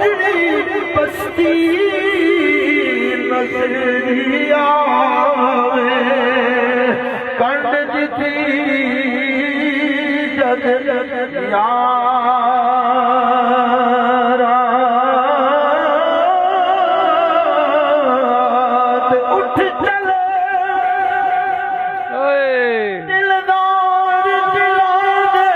उजड़ी बस्ती नजरिया कंड दिती जग यारा उठ चले दिलदार दिला दे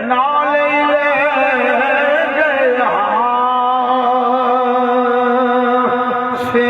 नाले गया से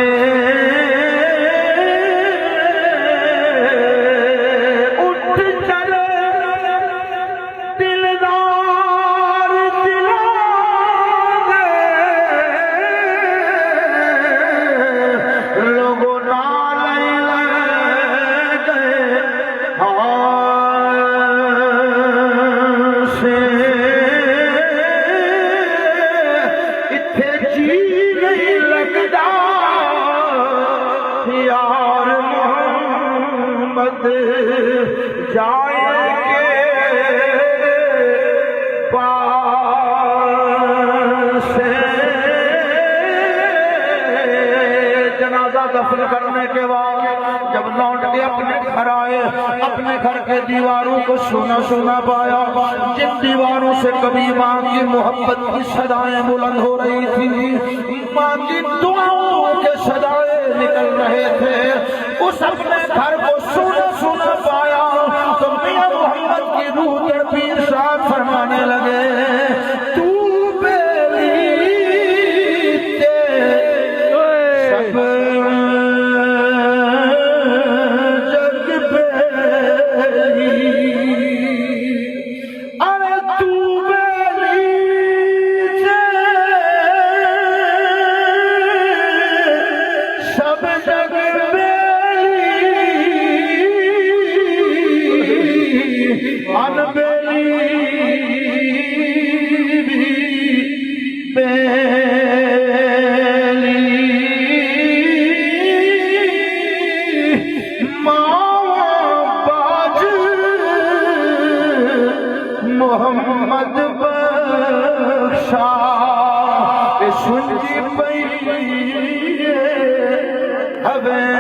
यार मोहम्मद जाएंगे पास से। जनाजा दफन करने के बाद जब लौट के अपने घर आए, अपने घर के दीवारों को सुना सुना पाया। जिन दीवारों से कभी माँ की मोहब्बत की सदाएं बुलंद हो रही थी, माँ की दुआओं के सदाएं निकल रहे थे, उस अपने घर को सुना सुना पाया तो मियां मोहम्मद की रूह तड़पी, साथ फरमाने लगे तू मोहम्मद बख्शा सुन जी पई हवे